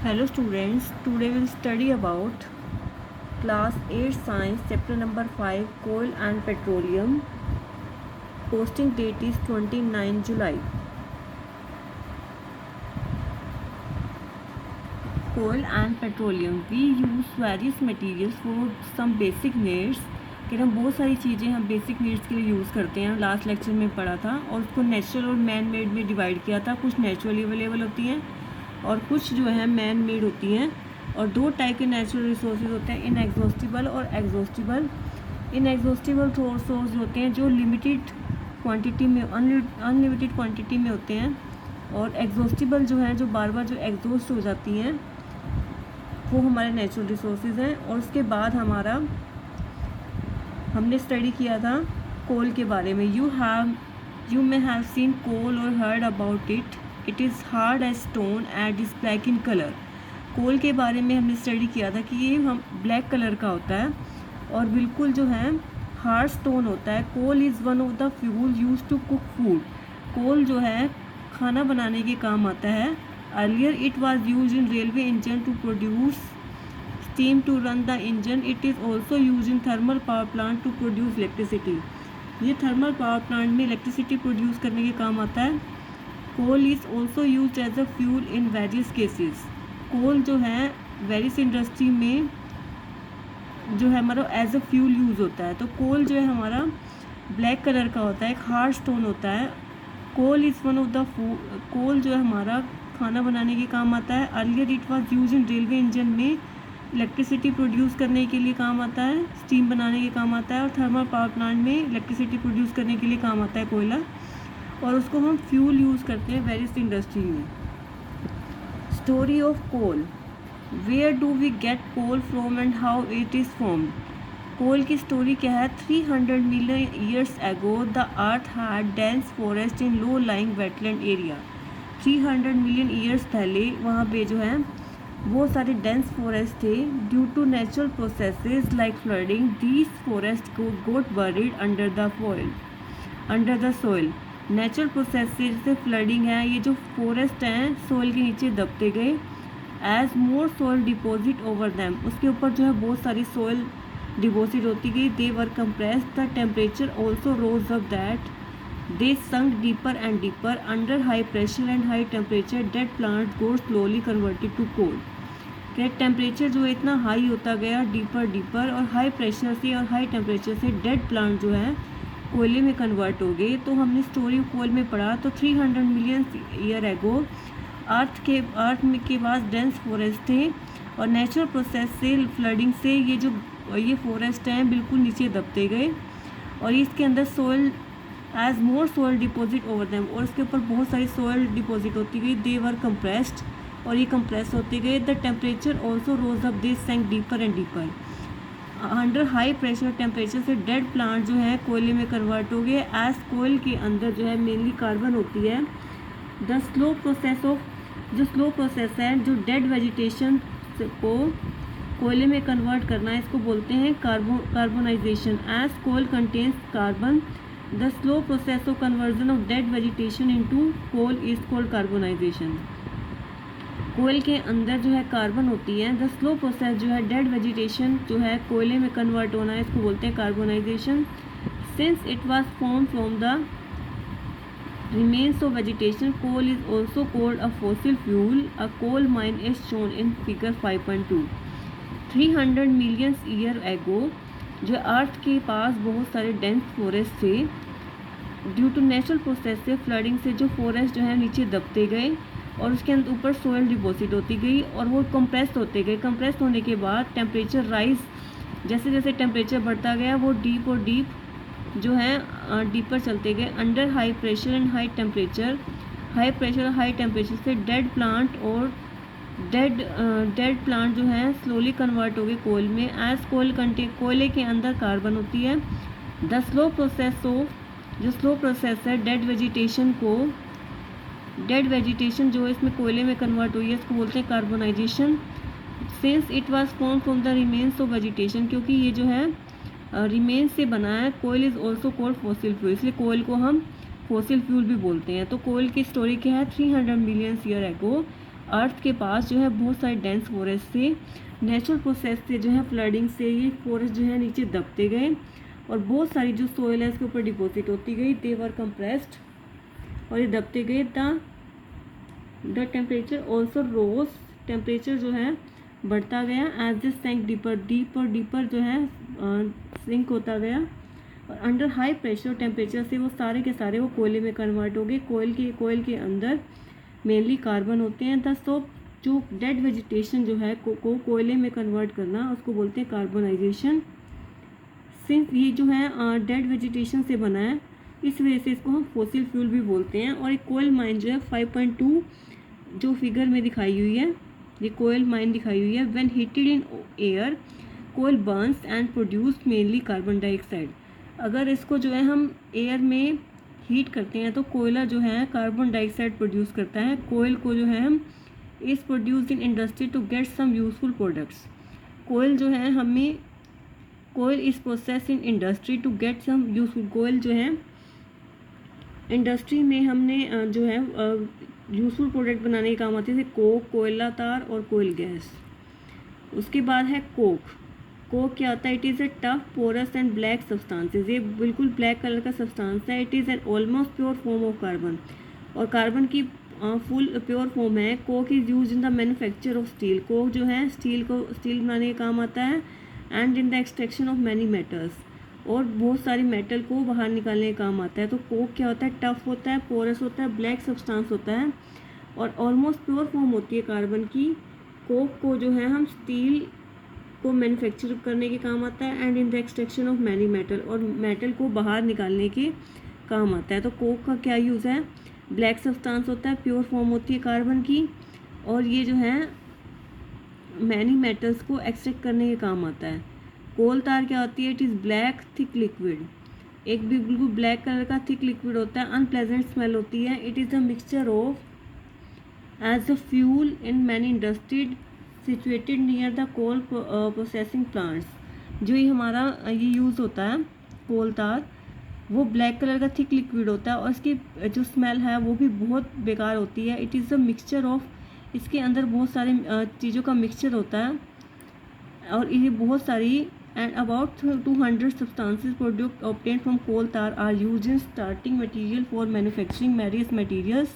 Hello students, today we'll study about class 8 science chapter number 5 coal and petroleum. Posting date is 29 July. Coal and petroleum. We use various materials for some basic needs. कि हम बहुत सारी चीज़ें हम basic needs के लिए use करते हैं. लास्ट लेक्चर में पढ़ा था और उसको नेचुरल और मैन मेड में डिवाइड किया था. कुछ नेचुरली अवेलेबल होती हैं और कुछ जो है मैन मेड होती हैं. और दो टाइप के नेचुरल रिसोर्सेज होते हैं, इनएग्जॉस्टिबल और एग्जॉस्टिबल. इनएग्जॉस्टिबल सोर्स होते हैं जो लिमिटेड क्वांटिटी में अनलिमिटेड क्वांटिटी में होते हैं, और एग्जॉस्टिबल जो हैं जो बार बार जो एग्जॉस्ट हो जाती हैं वो हमारे नेचुरल रिसोर्सेज हैं. और उसके बाद हमने स्टडी किया था कोल के बारे में. You may have seen coal और heard about it. It is hard as stone and is black in colour. Coal के बारे में हमने स्टडी किया था कि ये हम ब्लैक कलर का होता है और बिल्कुल जो है हार्ड स्टोन होता है. Coal is one of the fuel use to cook food. Coal जो है खाना बनाने के काम आता है. Earlier it was use in railway engine to produce steam to run the engine. It is also used in thermal power plant to produce electricity. ये thermal power plant में इलेक्ट्रिसिटी प्रोड्यूस करने के काम आता है. Coal is also use as a fuel in various cases. Coal जो है various industry में जो है हमारा एज अ फ्यूल यूज़ होता है. तो कोल जो है हमारा ब्लैक कलर का होता है, एक हार्ड स्टोन होता है. Coal is one of the coal जो है हमारा खाना बनाने के काम आता है. Earlier it was use in railway engine में इलेक्ट्रिसिटी प्रोड्यूस करने के लिए काम आता है, स्टीम बनाने के काम आता है. और थर्मल पावर प्लांट में इलेक्ट्रिसिटी प्रोड्यूस करने के लिए काम आता है कोयला, और उसको हम फ्यूल यूज़ करते हैं वेरियस इंडस्ट्री में. Story of coal. Where do we get coal from and how it is formed. Coal की स्टोरी क्या है. 300 million years ago the earth had dense forest in low lying wetland area. 300 million years पहले वहाँ पे जो है बहुत सारे डेंस फॉरेस्ट थे. Due to natural processes like flooding these forest got buried under the soil. Natural process से जैसे फ्लडिंग है, ये जो फॉरेस्ट हैं सोइल के नीचे दबते गए. एज मोर सोइल डिपॉजिट ओवर दैम, उसके ऊपर जो है बहुत सारी सोइल डिपॉजिट होती गई. They were compressed. The temperature also rose up that they sunk deeper and deeper under high pressure and high temperature. Dead plants got slowly converted to coal. कि temperature जो है इतना हाई होता गया deeper और high pressure से और high temperature से डेड प्लांट जो है कोयले में कन्वर्ट हो गए. तो हमने स्टोरी कोल में पढ़ा. तो 300 मिलियन ईयर एगो अर्थ के पास डेंस फॉरेस्ट थे, और नेचुरल प्रोसेस से फ्लडिंग से ये फॉरेस्ट हैं बिल्कुल नीचे दबते गए, और इसके अंदर सोइल एज मोर सोइल डिपॉजिट ओवर दैम, और इसके ऊपर बहुत सारी सोइल डिपॉजिट होती गई. दे वर कंप्रेस्ड, और ये कंप्रेस होते गए. The temperature also rose up. They sank deeper and deeper under high pressure temperature से. डेड प्लांट जो है कोयले में कन्वर्ट हो गए. एज कोयल के अंदर जो है मेनली कार्बन होती है. द स्लो प्रोसेस है जो डेड वेजिटेशन को कोयले में कन्वर्ट करना है, इसको बोलते हैं carbonisation. As coal contains carbon, the slow process of conversion of dead vegetation into coal is called carbonization. कोयल के अंदर जो है कार्बन होती है. द स्लो प्रोसेस जो है डेड वेजिटेशन जो है कोयले में कन्वर्ट होना है, इसको बोलते हैं carbonisation. Since it was form from the remains of vegetation, coal is also called a fossil fuel. A coal mine is shown in figure 5.2. 300 million year ago जो अर्थ के पास बहुत सारे डेंस फॉरेस्ट थे. ड्यू टू नेचुरल प्रोसेस से flooding से जो forest जो है नीचे दबते गए, और उसके अंदर ऊपर सोइल डिपॉजिट होती गई, और वो कंप्रेस होते गए. कंप्रेस होने के बाद टेम्परेचर राइज, जैसे जैसे टेम्परेचर बढ़ता गया वो डीप और डीप जो है डीपर चलते गए. Under high pressure and high temperature से डेड प्लांट जो है स्लोली कन्वर्ट हो गए कोयल में. एज कोयले के अंदर कार्बन होती है. द स्लो प्रोसेस है डेड वेजिटेशन जो इसमें कोयले में कन्वर्ट हुई है, इसको बोलते हैं carbonisation. Since it was form from the remains of vegetation, क्योंकि ये जो है रिमेन्स से बना है. कोयल is also called fossil fuel, इसलिए कोयल को हम फॉसिल फ्यूल भी बोलते हैं. तो कोयल की स्टोरी क्या है. 300 मिलियन ईयर एगो अर्थ के पास जो है बहुत सारे डेंस फॉरेस्ट से, नेचुरल प्रोसेस से जो है फ्लडिंग से ये फॉरेस्ट जो है नीचे दबते गए और बहुत सारी जो सोयल है इसके ऊपर डिपॉजिट होती गई, दे वर कंप्रेस्ड और ये दबते गए। The temperature also rose, temperature जो है बढ़ता गया as this sank deeper, deeper जो है सिंक होता गया और अंडर हाई प्रेशर टेम्परेचर से वो सारे के सारे वो कोयले में कन्वर्ट हो गए। कोयल के अंदर मेनली कार्बन होते हैं। द सो जो डेड वेजिटेशन जो है को कोयले में कन्वर्ट करना उसको बोलते हैं कार्बनाइजेशन। सिंस ये जो है डेड वेजिटेशन से बना है इस वजह से इसको हम फॉसिल फ्यूल भी बोलते हैं। और एक कोयल माइन जो है 5.2 जो फिगर में दिखाई हुई है, ये कोयल माइन दिखाई हुई है। When heated in air coal burns and produce mainly carbon dioxide. अगर इसको जो है हम एयर में हीट करते हैं तो कोयला जो है कार्बन डाइऑक्साइड प्रोड्यूस करता है। कोयल को जो है हम is produced in industry to get some useful products. कोयल जो है हमें कोयल is process in industry to get some useful. कोयल जो है इंडस्ट्री में हमने जो है यूजफुल प्रोडक्ट बनाने के काम आते हैं, जैसे कोक, कोयला तार और कोयल गैस। उसके बाद है कोक। कोक क्या होता है? It is a tough porous and black substances. ये बिल्कुल ब्लैक कलर का सब्सटेंस है। It is an almost pure form of carbon और कार्बन की फुल प्योर फॉर्म है। Coke is use in the manufacture of steel. Coke जो है steel बनाने के काम आता है and in the extraction of many metals, और बहुत सारी मेटल को बाहर निकालने का काम आता है। तो कोक क्या होता है? टफ होता है, पोरस होता है, ब्लैक सब्सटेंस होता है और ऑलमोस्ट प्योर फॉर्म होती है कार्बन की। कोक को जो है हम स्टील को मैन्युफैक्चर करने के काम आता है and in the extraction of many metal, और मेटल को बाहर निकालने के काम आता है। तो कोक का क्या यूज़ है? ब्लैक सब्सटेंस होता है, प्योर फॉर्म होती है कार्बन की, और ये जो है मैनी मेटल्स को एक्सट्रैक्ट करने के काम आता है। कोल तार क्या होती है? It is black thick liquid. एक भी बिल्कुल ब्लैक कलर का थिक लिक्विड होता है, अनप्लेजेंट स्मेल होती है। It is a mixture of as a fuel in many industry situated near the coal processing plants. जो ये हमारा ये यूज़ होता है कोल तार, वो ब्लैक कलर का थिक लिक्विड होता है और इसकी जो स्मेल है वो भी बहुत बेकार होती है। It is a mixture of, इसके अंदर बहुत सारे चीज़ों का मिक्सचर होता है और ये बहुत सारी and about 200 substances produced obtained from coal tar are used in starting material for manufacturing various materials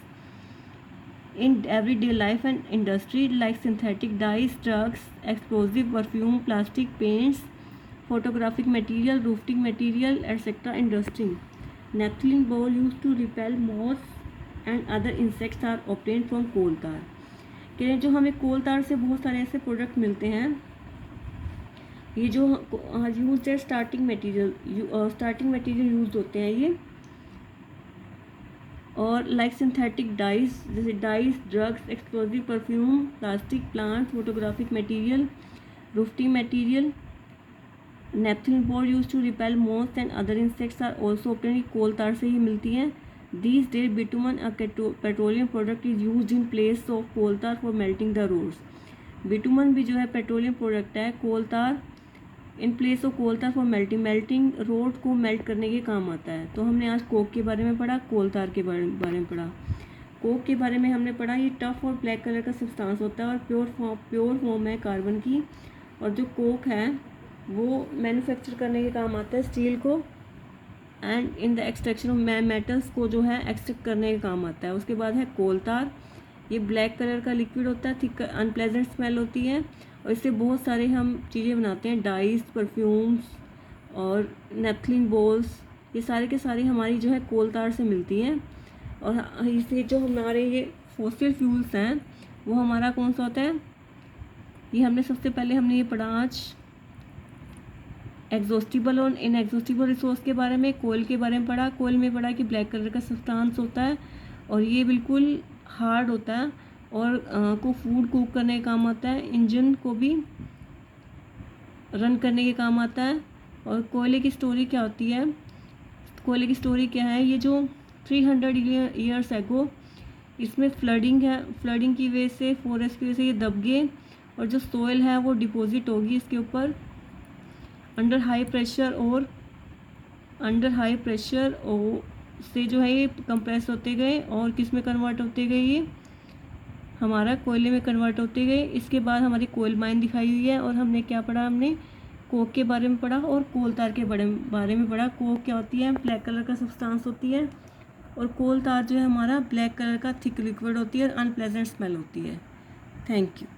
in everyday life and industry like synthetic dyes, drugs, explosive, perfume, plastic, paints, photographic material, roofing material, etc. industry. Naphthalene ball used to repel moths and other insects are obtained from coal tar. कि जो हमें कोल tar से बहुत सारे ऐसे product मिलते हैं, ये जो यूज है स्टार्टिंग मटेरियल यूज होते हैं ये, और लाइक सिंथेटिक डाइज जैसे dyes, drugs, explosive, perfume, plastic, plant, photographic material, roofing material, naphthalene board use to repel moths and other insects are also obtained. Coal tar से ही मिलती हैं। These days bitumen, a petroleum product, is used in place of coal tar for melting the roads. Bitumen भी जो है petroleum product है। कोल तार in place of coal तार for melting road को मेल्ट करने के काम आता है। तो हमने आज कोक के बारे में पढ़ा, कोल तार के बारे में पढ़ा। कोक के बारे में हमने पढ़ा ये टफ और ब्लैक कलर का सब्सटेंस होता है और प्योर फॉर्म है कार्बन की, और जो कोक है वो मैन्युफैक्चर करने के काम आता है स्टील को and in the extraction of metals को जो है एक्सट्रैक्ट करने का काम आता है। उसके बाद है कोल तार, ये ब्लैक कलर का लिक्विड होता है, थिक अनप्लेजेंट स्मेल होती है और इससे बहुत सारे हम चीज़ें बनाते हैं, डाइज, परफ्यूम्स और नेपथलीन बॉल्स, ये सारे के सारे हमारी जो है कोल तार से मिलती हैं। और इससे जो हमारे ये फॉसिल फ्यूल्स हैं वो हमारा कौन सा होता है? ये हमने सबसे पहले हमने ये पढ़ा आज एग्जॉस्टिबल और इनएग्जॉस्टिबल रिसोर्स के बारे में, कोयल के बारे में पढ़ा। कोयल में पढ़ा कि ब्लैक कलर का सब्सटेंस होता है और ये बिल्कुल हार्ड होता है और को फूड कुक करने का काम आता है, इंजन को भी रन करने के काम आता है। और कोयले की स्टोरी क्या होती है? कोयले की स्टोरी क्या है? ये जो 300 ईयर्स एगो इसमें फ्लडिंग है, फ्लडिंग की वजह से, फॉरेस्ट की वजह से ये दब गए और जो सोयल है वो डिपॉजिट होगी इसके ऊपर अंडर हाई प्रेशर से जो है ये कंप्रेस होते गए और किस में कन्वर्ट होते गए? ये हमारा कोयले में कन्वर्ट होते गए। इसके बाद हमारी कोल माइन दिखाई हुई है और हमने क्या पढ़ा, हमने कोक के बारे में पढ़ा और कोल तार के बारे में पढ़ा। कोक क्या होती है, ब्लैक कलर का सब्सटेंस होती है और कोल तार जो है हमारा ब्लैक कलर का थिक लिक्विड होती है और अनप्लेजेंट स्मेल होती है। Thank you.